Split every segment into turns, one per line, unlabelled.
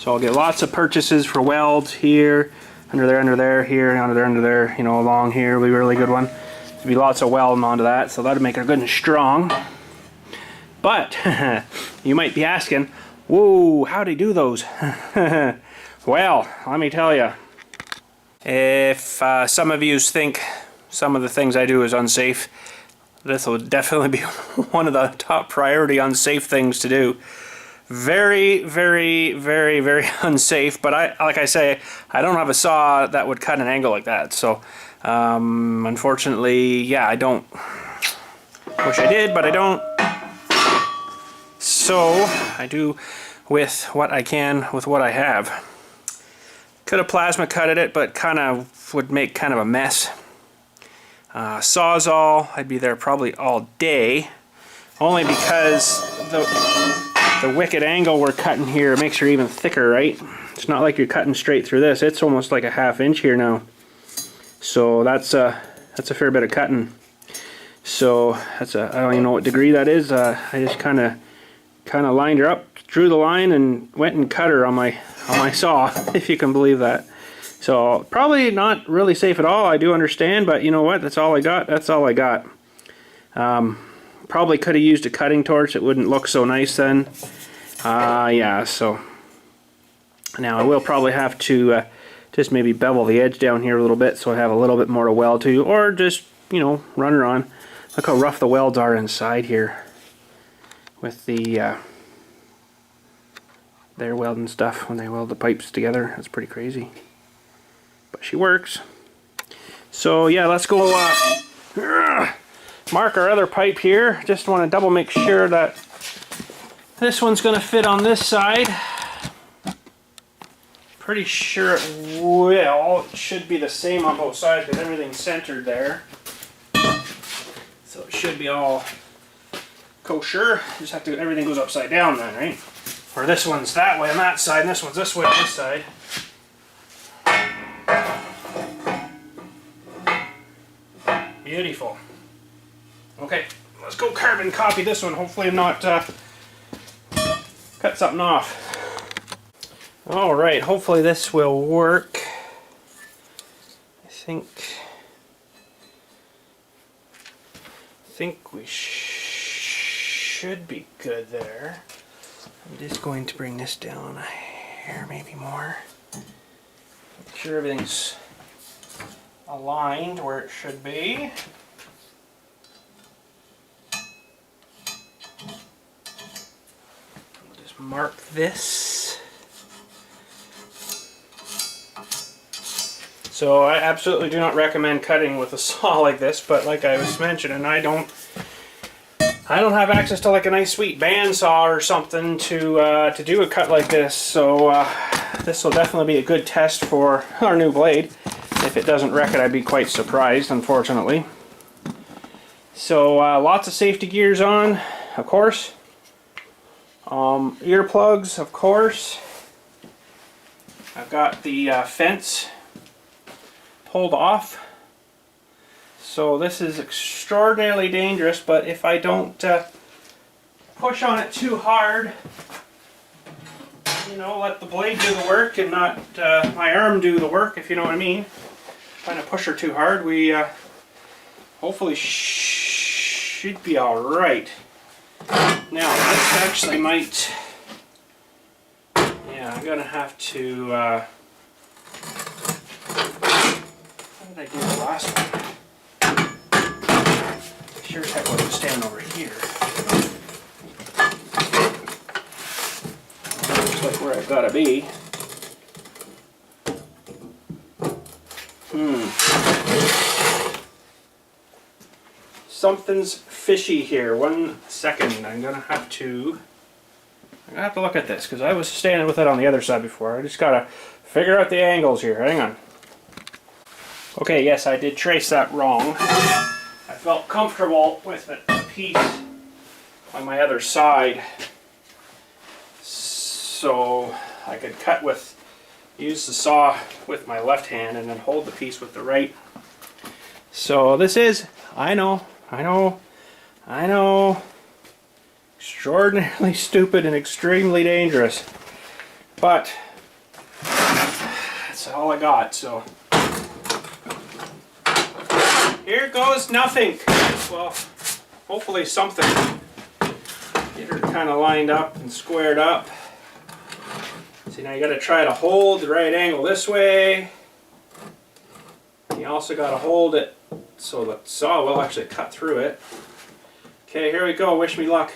So I'll get lots of purchases for welds here, under there, here, under there, you know, along here will be a really good one. There'll be lots of welding onto that, so that'll make her good and strong. But you might be asking, whoa, how do you do those? Well, let me tell you. If some of you think some of the things I do is unsafe, this will definitely be one of the top priority unsafe things to do. Very, very, very, very unsafe, but like I say, I don't have a saw that would cut an angle like that, so unfortunately, yeah, I don't. Wish I did, but I don't. So I do with what I can with what I have. Could have plasma cutted it, but kind of would make kind of a mess. Sawzall, I'd be there probably all day, only because the wicked angle we're cutting here makes her even thicker, right? It's not like you're cutting straight through this. It's almost like a ½ inch here now. So that's a fair bit of cutting. So that's I don't even know what degree that is. I just kind of lined her up, drew the line, and went and cut her on my saw, if you can believe that. So probably not really safe at all, I do understand, but you know what, that's all I got, that's all I got. Probably could have used a cutting torch, it wouldn't look so nice then. Yeah, so now I will probably have to just maybe bevel the edge down here a little bit so I have a little bit more to weld to, or just, you know, run her on. Look how rough the welds are inside here with the their welding stuff when they weld the pipes together. That's pretty crazy, but she works. So yeah, let's go mark our other pipe here. Just want to double make sure that this one's going to fit on this side. Pretty sure it will. It should be the same on both sides because everything's centered there, so it should be all kosher. Just have to, everything goes upside down then, right? Or this one's that way on that side, and this one's this way on this side. Beautiful. Okay, let's go carbon copy this one. Hopefully I'm not cut something off. Alright, hopefully this will work. I think we should be good there. I'm just going to bring this down a hair, maybe more. Make sure everything's aligned where it should be. I'll just mark this. So I absolutely do not recommend cutting with a saw like this, but like I was mentioning, I don't have access to like a nice sweet bandsaw or something to do a cut like this, so this will definitely be a good test for our new blade. If it doesn't wreck it, I'd be quite surprised, unfortunately. So lots of safety gears on, of course. Earplugs, of course. I've got the fence pulled off. So this is extraordinarily dangerous, but if I don't push on it too hard, you know, let the blade do the work and not my arm do the work, if you know what I mean. Trying to push her too hard, we hopefully should be alright. Now, this actually might, yeah, I'm gonna have to, how did I do the last one? Sure as heck wasn't staying over here. Looks like where I've got to be. Something's fishy here. 1 second. I'm gonna have to look at this because I was standing with it on the other side before. I just gotta figure out the angles here. Hang on. Okay, yes, I did trace that wrong. I felt comfortable with a piece on my other side, so I could use the saw with my left hand and then hold the piece with the right. So this is, I know, extraordinarily stupid and extremely dangerous, but That's all I got, so. Here goes nothing. Well, hopefully something. Get her kind of lined up and squared up. See, now you got to try to hold the right angle this way. You also got to hold it so the saw will actually cut through it. Okay, here we go. Wish me luck.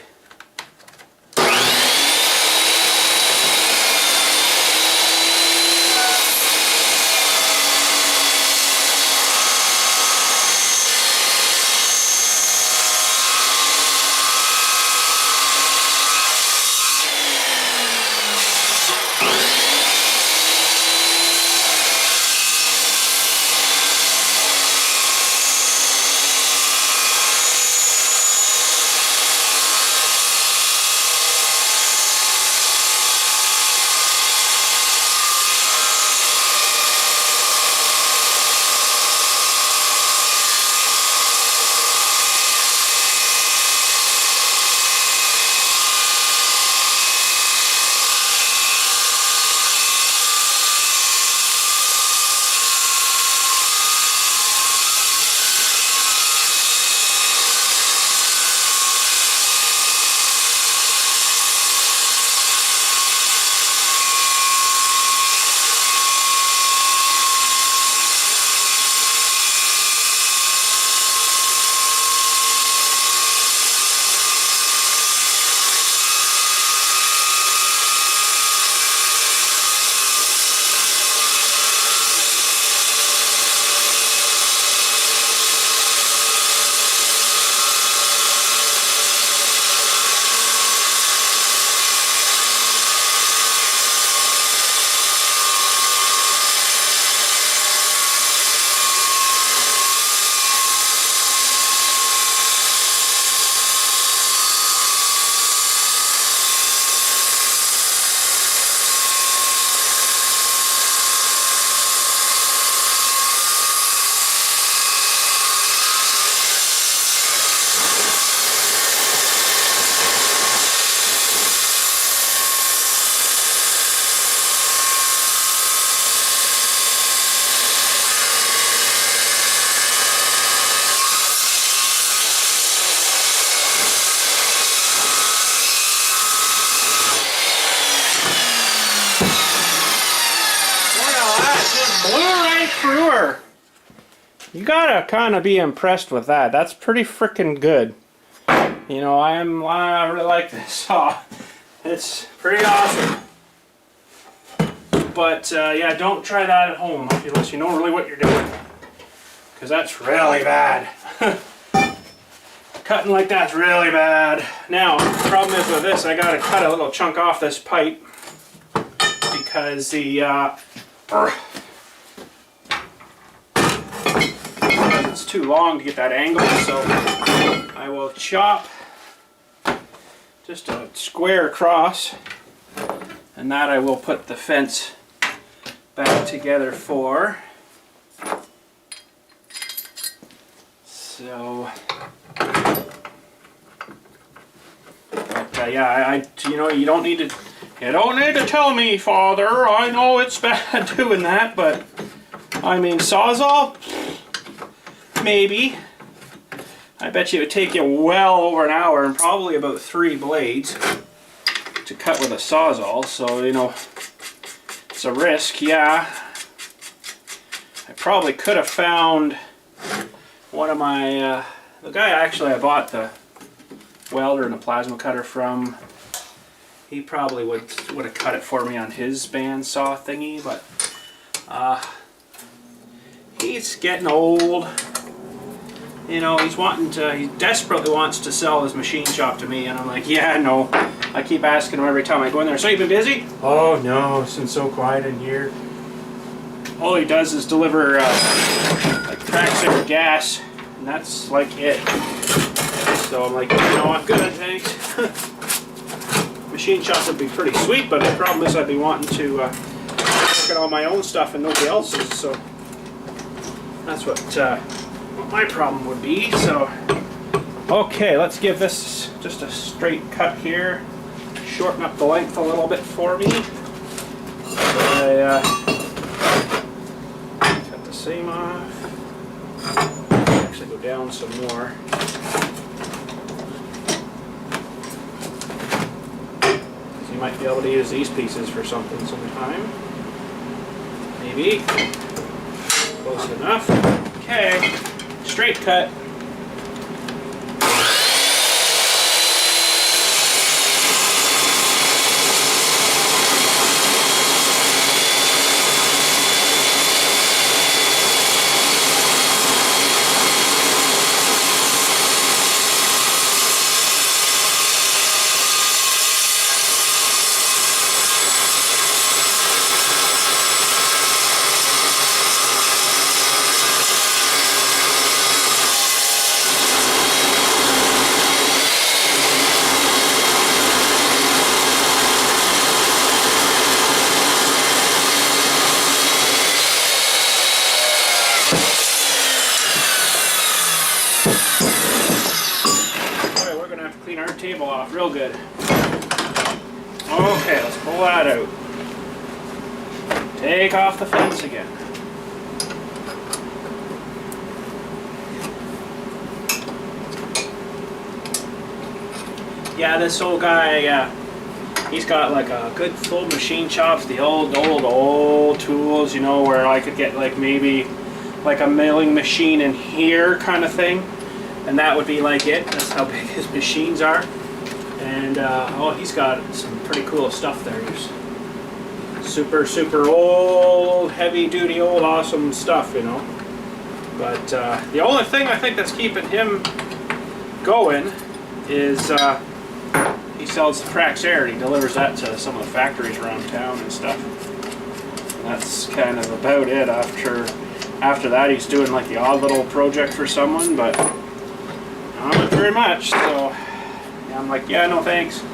Through her. You gotta kind of be impressed with that. That's pretty freaking good. You know, I really like this saw. It's pretty awesome. But yeah, don't try that at home unless you know really what you're doing, because that's really bad. Cutting like that's really bad. Now, the problem is with this, I gotta cut a little chunk off this pipe because it's too long to get that angle, so I will chop just a square across, and that I will put the fence back together for. So, but yeah, you know, you don't need to tell me, Father. I know it's bad doing that, but I mean, Sawzall. Maybe. I bet you it would take you well over an hour and probably about 3 blades to cut with a Sawzall, so you know, it's a risk, yeah. I probably could have found one of my, the guy actually I bought the welder and the plasma cutter from, he probably would have cut it for me on his bandsaw thingy, but he's getting old. You know, he desperately wants to sell his machine shop to me, and I'm like, yeah, no. I keep asking him every time I go in there, so you been busy? Oh no, it's been so quiet in here. All he does is deliver like cracksaver gas, and that's like it. So I'm like, no, I'm good, thanks. Machine shop would be pretty sweet, but the problem is I'd be wanting to work at all my own stuff and nobody else's, so that's what my problem would be. So okay, let's give this just a straight cut here, shorten up the length a little bit for me. same off. Actually go down some more. So you might be able to use these pieces for something sometime. Maybe. Close enough. Okay. Straight cut. Clean our table off real good. Okay, let's pull that out. Take off the fence again. Yeah, this old guy, he's got like a good full machine shops, the old tools, you know, where I could get like maybe like a milling machine in here kind of thing. And that would be like it. That's how big his machines are. And oh, he's got some pretty cool stuff there. He's super old, heavy duty, old awesome stuff, you know. But the only thing I think that's keeping him going is he sells the Praxair. He delivers that to some of the factories around town and stuff. And that's kind of about it. After that, he's doing like the odd little project for someone, but not very much, so yeah, I'm like, yeah, no thanks.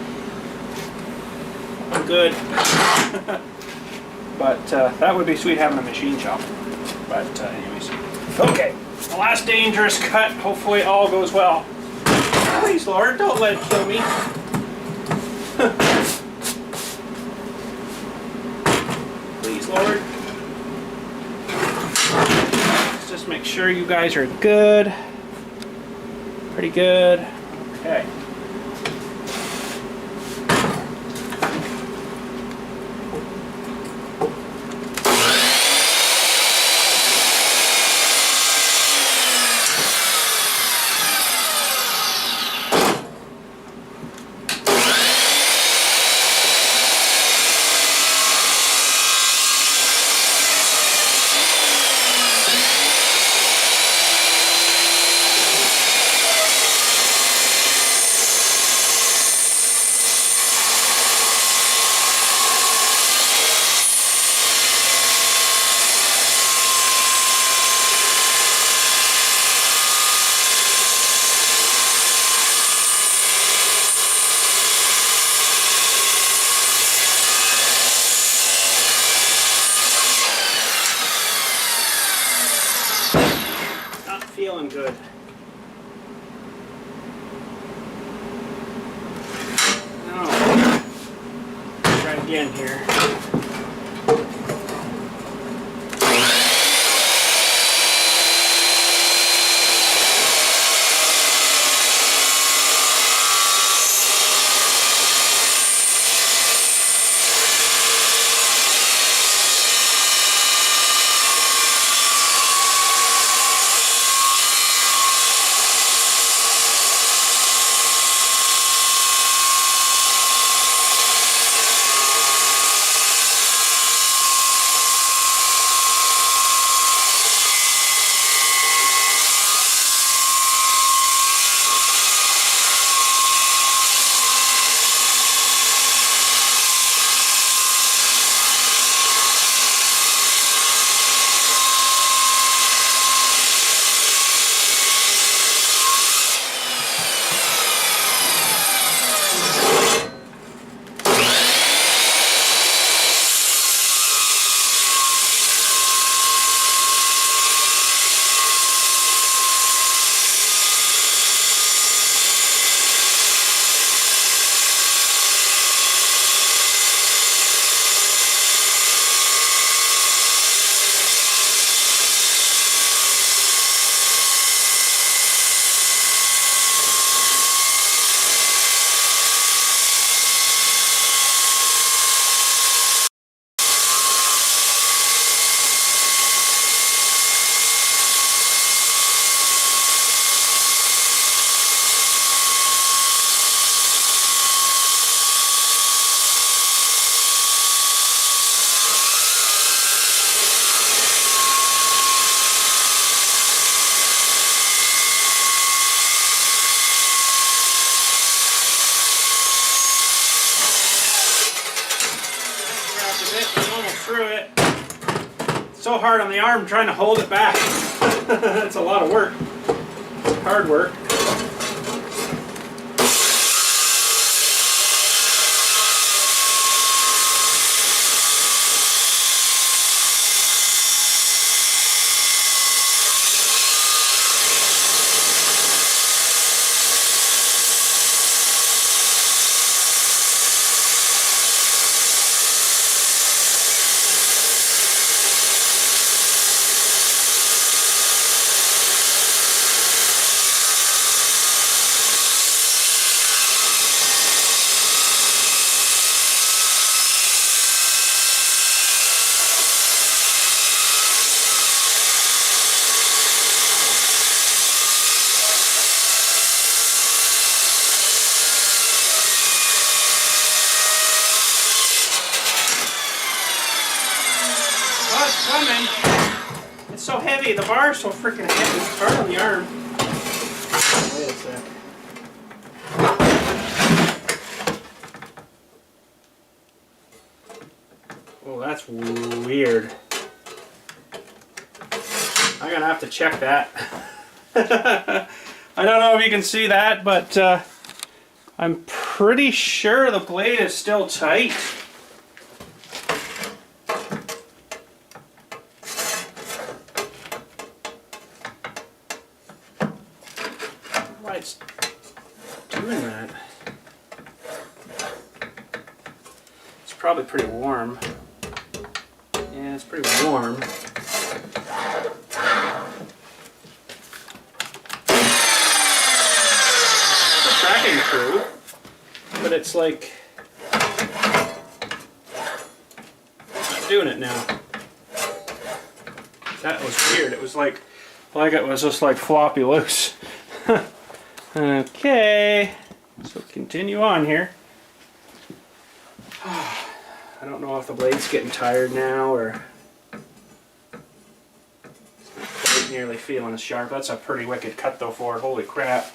I'm good. But that would be sweet having a machine shop. But anyways. Okay, the last dangerous cut. Hopefully all goes well. Please, Lord, don't let it kill me. Please, Lord. Let's just make sure you guys are good. Pretty good. Okay. Feeling good. Now, try again here. it. I'm almost through it. It's so hard on the arm trying to hold it back. It's a lot of work. Hard work. It's so heavy, the bar's so freaking heavy. It's hard on the arm. Wait a sec. Oh, that's weird. I'm gonna have to check that. I don't know if you can see that, but I'm pretty sure the blade is still tight. Why it's doing that? It's probably pretty warm. Yeah, it's pretty warm. The tracking through, but it's like I'm doing it now. That was weird. It was like it was just like floppy loose. Okay, so continue on here. I don't know if the blade's getting tired now or it's not nearly feeling as sharp. That's a pretty wicked cut though for it. Holy crap.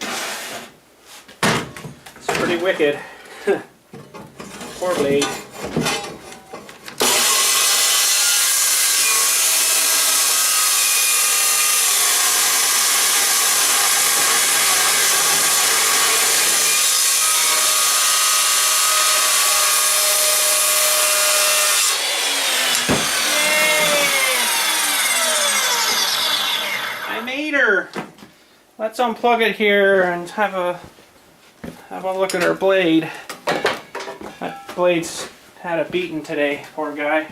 It's pretty wicked. Poor blade. Let's unplug it here and have a look at our blade. That blade's had a beating today, poor guy.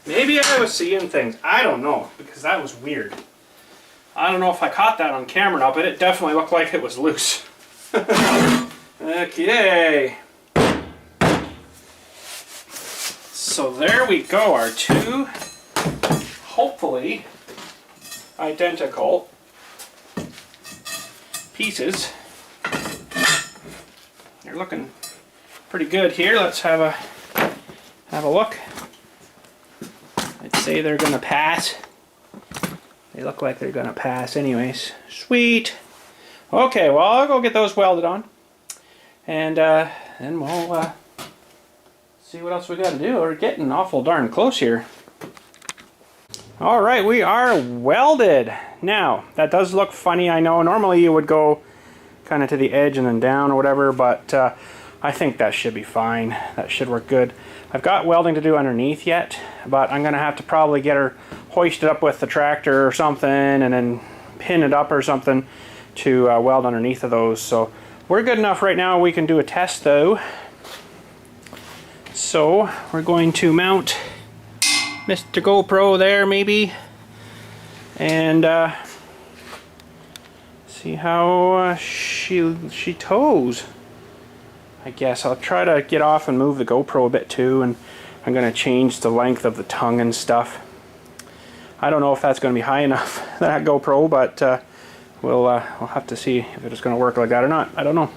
Maybe I was seeing things. I don't know, because that was weird. I don't know if I caught that on camera or not, but it definitely looked like it was loose. Okay. So there we go, our two, hopefully, identical pieces. They're looking pretty good here. Let's have a look. I'd say they're gonna pass. They look like they're gonna pass anyways. Sweet. Okay, well I'll go get those welded on, and then we'll see what else we got to do. We're getting awful darn close here. Alright, we are welded. Now, that does look funny, I know. Normally you would go kind of to the edge and then down or whatever, but I think that should be fine. That should work good. I've got welding to do underneath yet, but I'm going to have to probably get her hoisted up with the tractor or something and then pin it up or something to weld underneath of those. So we're good enough right now. We can do a test though. So we're going to mount Mr. GoPro there maybe and see how she tows. I guess I'll try to get off and move the GoPro a bit too, and I'm going to change the length of the tongue and stuff. I don't know if that's going to be high enough, that GoPro, but we'll have to see if it's going to work like that or not. I don't know.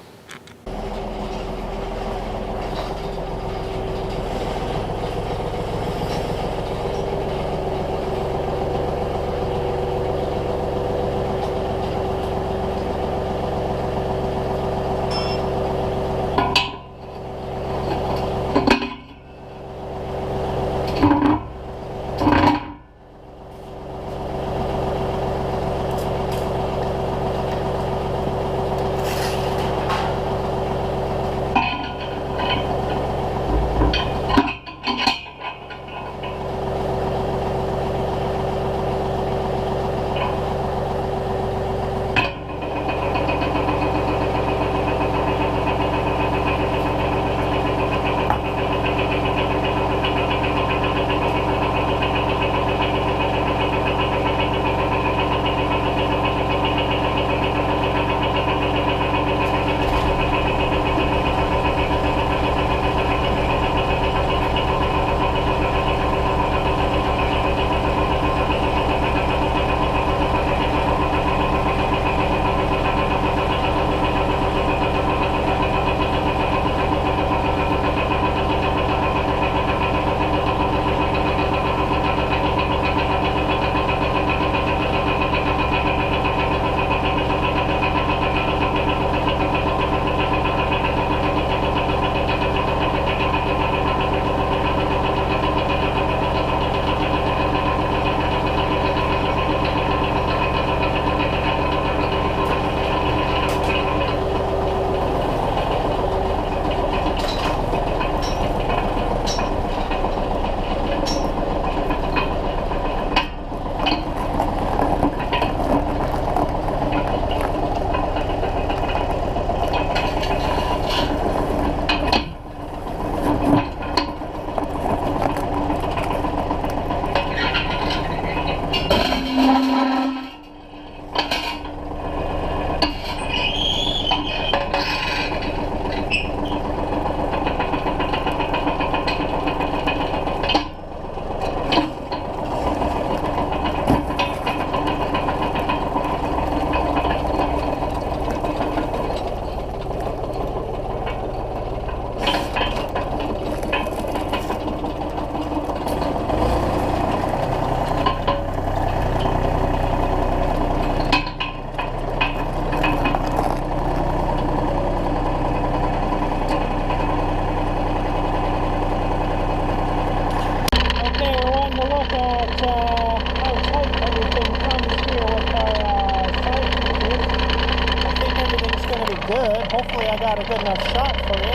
good. Hopefully I got a good enough shot for you.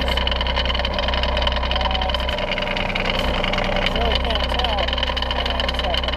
Really can't tell. Hang on a second.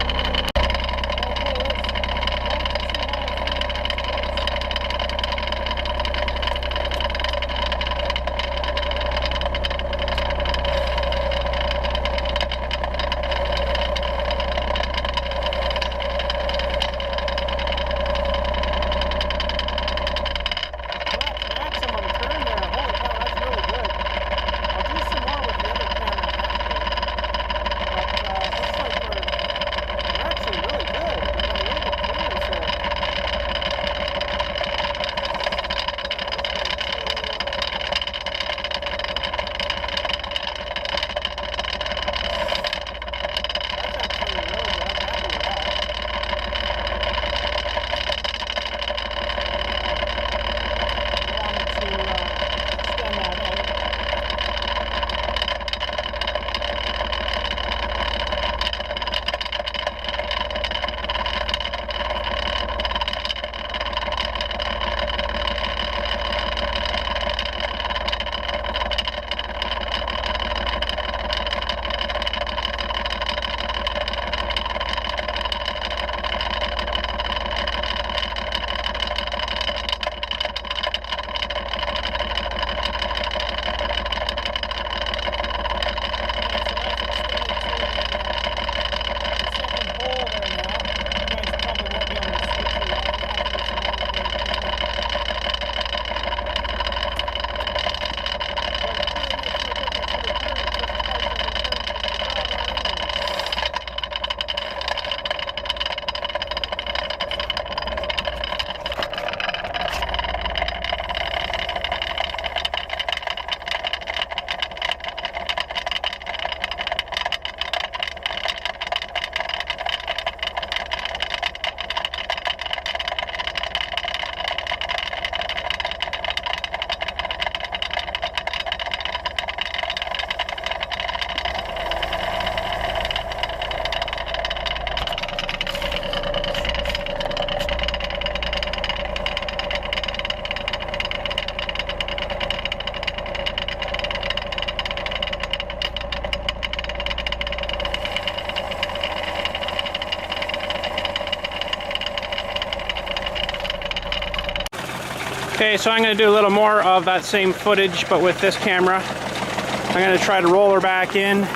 Okay, so I'm going to do a little more of that same footage, but with this camera. I'm going to try to roll her back in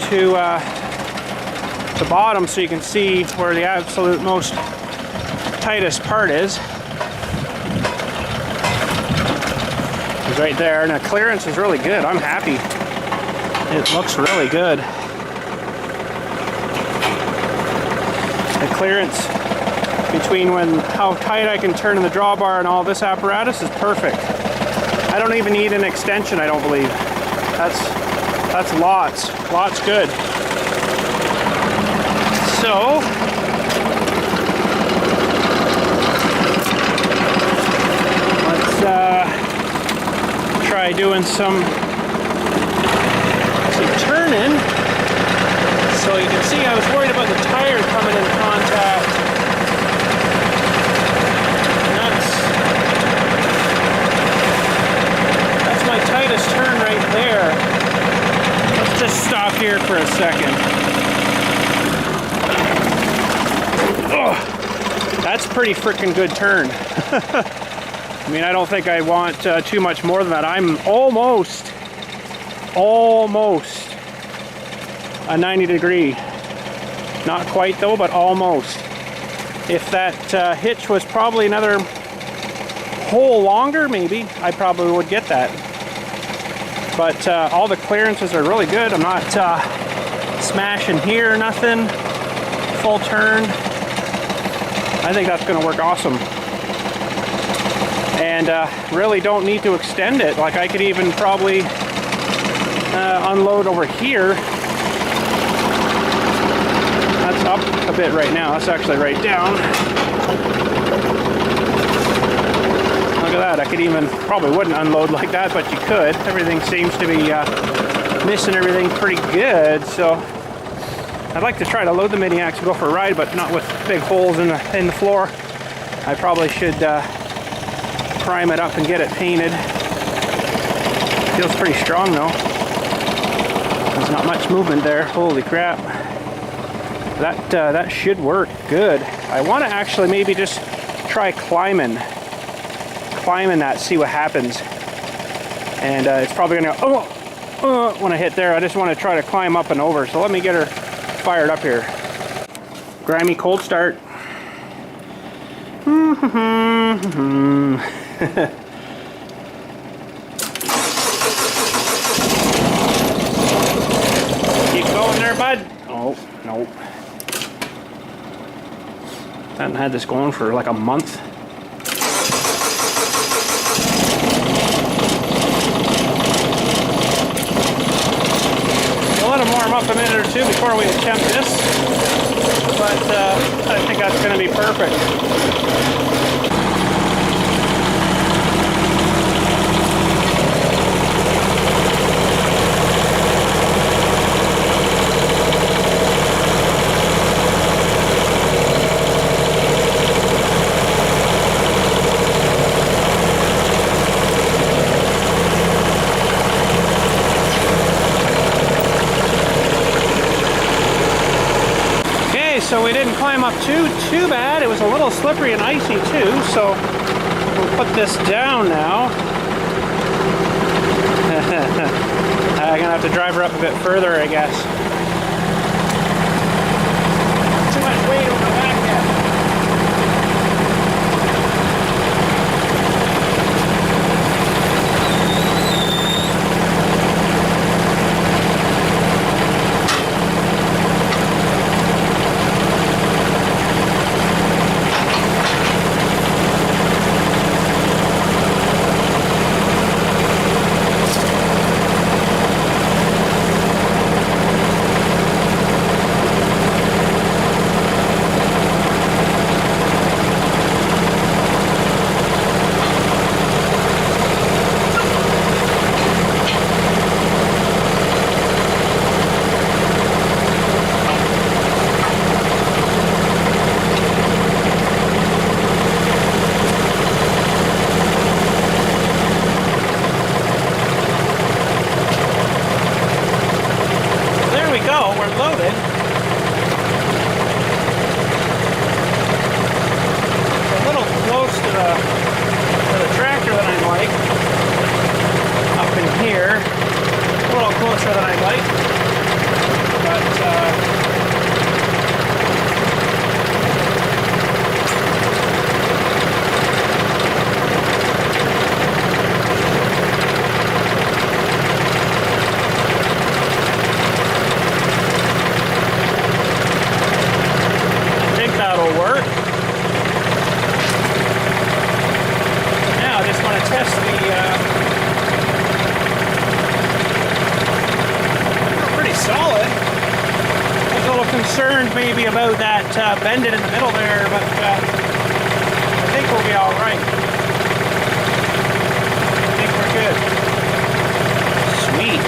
to the bottom so you can see where the absolute most tightest part is. It's right there, and the clearance is really good. I'm happy. It looks really good. The clearance between how tight I can turn in the drawbar and all this apparatus is perfect. I don't even need an extension, I don't believe. That's lots good. So let's try doing some turning. So you can see I was worried about the tire coming in contact. My tightest turn right there. Let's just stop here for a second. Ugh, that's pretty freaking good turn. I mean, I don't think I want too much more than that. I'm almost a 90 degree. Not quite though, but almost. If that hitch was probably another hole longer, maybe, I probably would get that. But all the clearances are really good. I'm not smashing here or nothing. Full turn. I think that's going to work awesome. And really don't need to extend it. Like I could even probably unload over here. That's up a bit right now. That's actually right down. Look at that. I could even, probably wouldn't unload like that, but you could. Everything seems to be missing everything pretty good. So I'd like to try to load the mini axe and go for a ride, but not with big holes in the floor. I probably should prime it up and get it painted. Feels pretty strong though. There's not much movement there. Holy crap. That should work good. I want to actually maybe just try climbing that, see what happens. And it's probably gonna go, when I hit there. I just want to try to climb up and over. So let me get her fired up here. Grimy cold start. Keep going there, bud. Oh, nope. I haven't had this going for like a month. We'll let them warm up a minute or two before we attempt this, but I think that's going to be perfect. So we didn't climb up too bad. It was a little slippery and icy too, so we'll put this down now. I'm gonna have to drive her up a bit further, I guess. Too much weight on the back yet. We're loaded. It's a little close to the tractor than I'd like. Up in here, a little closer than I'd like, but concerned maybe about that bending in the middle there, but I think we'll be all right. I think we're good. Sweet.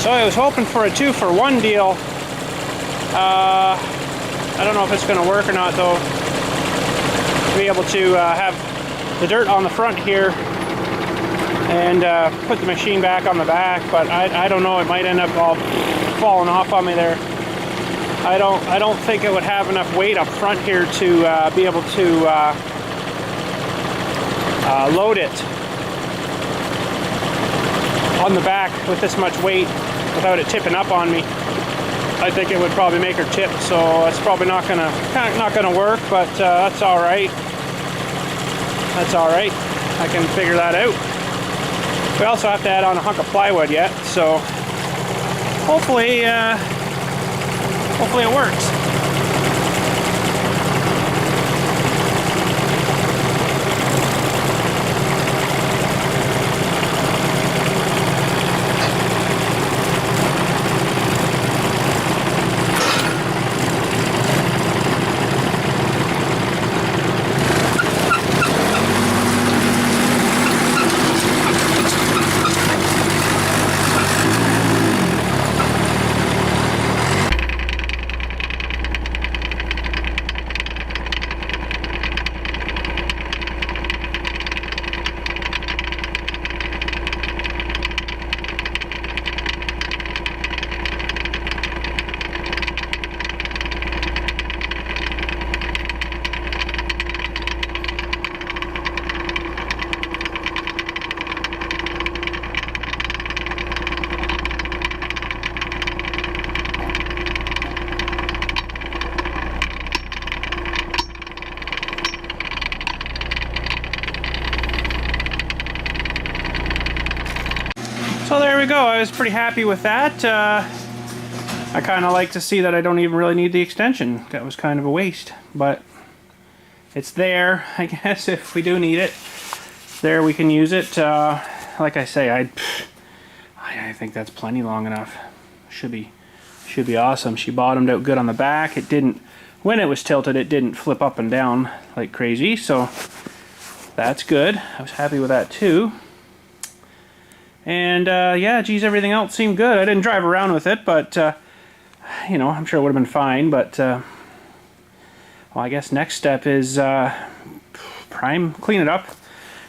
So I was hoping for a 2-for-1 deal. I don't know if it's going to work or not though. To be able to have the dirt on the front here and put the machine back on the back, but I don't know, it might end up all falling off on me there. I don't think it would have enough weight up front here to be able to load it on the back with this much weight without it tipping up on me. I think it would probably make her tip, so it's probably not gonna work, but that's all right. That's all right. I can figure that out. We also have to add on a hunk of plywood yet, so hopefully it works. So there we go. I was pretty happy with that. I kind of like to see that I don't even really need the extension. That was kind of a waste, but it's there, I guess, if we do need it. There we can use it. Like I say, I think that's plenty long enough. Should be awesome. She bottomed out good on the back. It didn't, when it was tilted, it didn't flip up and down like crazy, so that's good. I was happy with that too. And yeah, geez, everything else seemed good. I didn't drive around with it, but you know, I'm sure it would have been fine. But well, I guess next step is clean it up,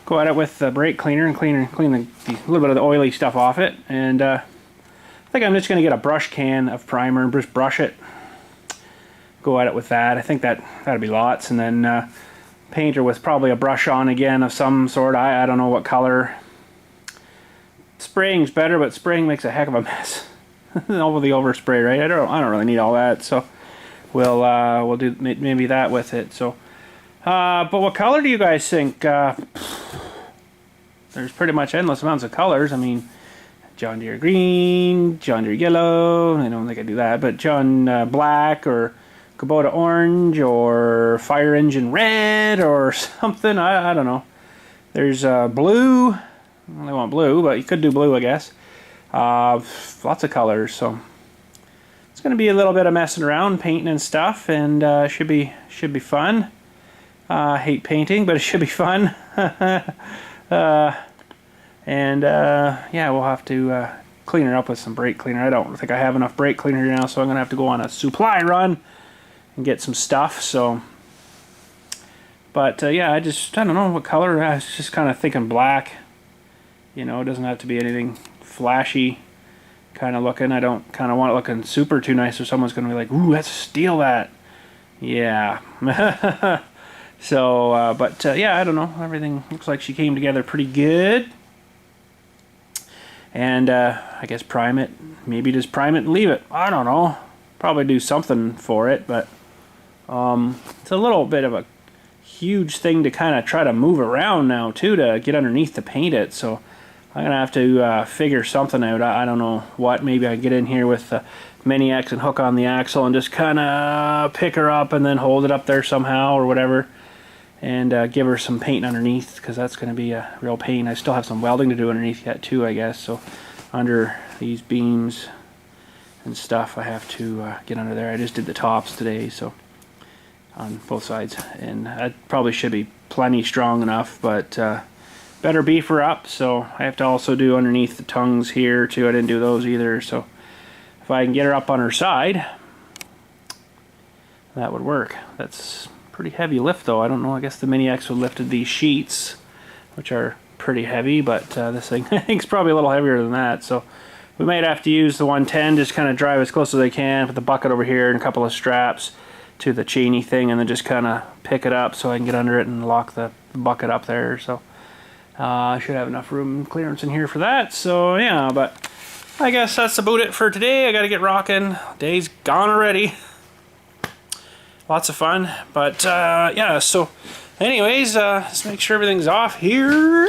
go at it with the brake cleaner and clean the little bit of the oily stuff off it. And I think I'm just going to get a brush can of primer and just brush it. Go at it with that. I think that'd be lots. And then paint her with probably a brush on again of some sort. I don't know what color. Spraying's better, but spraying makes a heck of a mess. Over the overspray, right? I don't really need all that, so we'll do maybe that with it. So, but what color do you guys think? There's pretty much endless amounts of colors. I mean, John Deere green, John Deere yellow. I don't think I do that, but John black or Kubota orange or fire engine red or something. I don't know. There's blue. I only want blue, but you could do blue, I guess. Lots of colors, so it's going to be a little bit of messing around, painting and stuff, and should be fun. I hate painting, but it should be fun. And yeah, we'll have to clean her up with some brake cleaner. I don't think I have enough brake cleaner now, so I'm going to have to go on a supply run and get some stuff. So, but yeah, I don't know what color. I was just kind of thinking black. You know, it doesn't have to be anything flashy kind of looking. I don't kind of want it looking super too nice, or someone's going to be like, ooh, let's steal that. Yeah. So, but yeah, I don't know. Everything looks like she came together pretty good. And I guess prime it. Maybe just prime it and leave it. I don't know. Probably do something for it, but it's a little bit of a huge thing to kind of try to move around now too, to get underneath to paint it. So I'm gonna have to figure something out. I don't know what. Maybe I get in here with the mini X and hook on the axle and just kind of pick her up and then hold it up there somehow or whatever, and give her some paint underneath, because that's going to be a real pain. I still have some welding to do underneath yet too, I guess. So under these beams and stuff, I have to get under there. I just did the tops today, so on both sides, and that probably should be plenty strong enough, but better beef her up. So I have to also do underneath the tongues here too. I didn't do those either. So if I can get her up on her side, that would work. That's pretty heavy lift though. I don't know, I guess the Mini X would lifted these sheets, which are pretty heavy, but this thing I think is probably a little heavier than that. So we might have to use the 110, just kind of drive as close as I can, put the bucket over here and a couple of straps to the chainy thing, and then just kind of pick it up so I can get under it and lock the bucket up there. So I should have enough room and clearance in here for that. So yeah, but I guess that's about it for today. I got to get rocking. Day's gone already. Lots of fun, but yeah, so anyways, let's make sure everything's off here.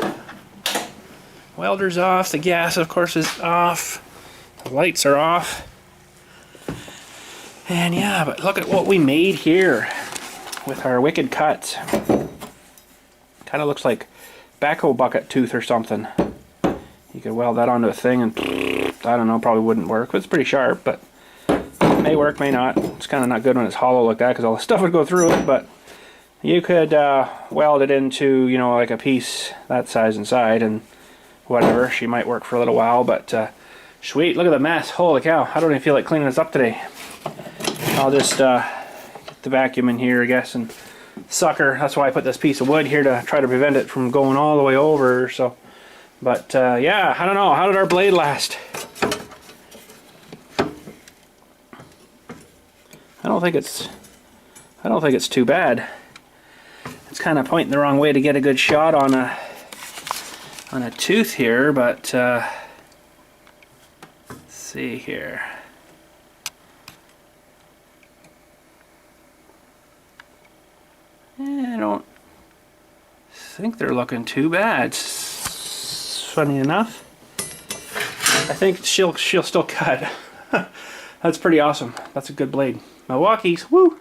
Welder's off, the gas of course is off, the lights are off, and yeah, but look at what we made here with our wicked cut. Kind of looks like backhoe bucket tooth or something. You could weld that onto a thing and I don't know, probably wouldn't work, but it's pretty sharp, but may work, may not. It's kind of not good when it's hollow like that because all the stuff would go through it, but you could weld it into, you know, like a piece that size inside and whatever. She might work for a little while, but sweet. Look at the mess. Holy cow. I don't even feel like cleaning this up today. I'll just get the vacuum in here, I guess, and sucker. That's why I put this piece of wood here to try to prevent it from going all the way over. So, but yeah, I don't know. How did our blade last? I don't think it's too bad. It's kind of pointing the wrong way to get a good shot on a tooth here, but let's see here. I don't think they're looking too bad. Funny enough, I think she'll still cut. That's pretty awesome. That's a good blade. Milwaukee's, woo!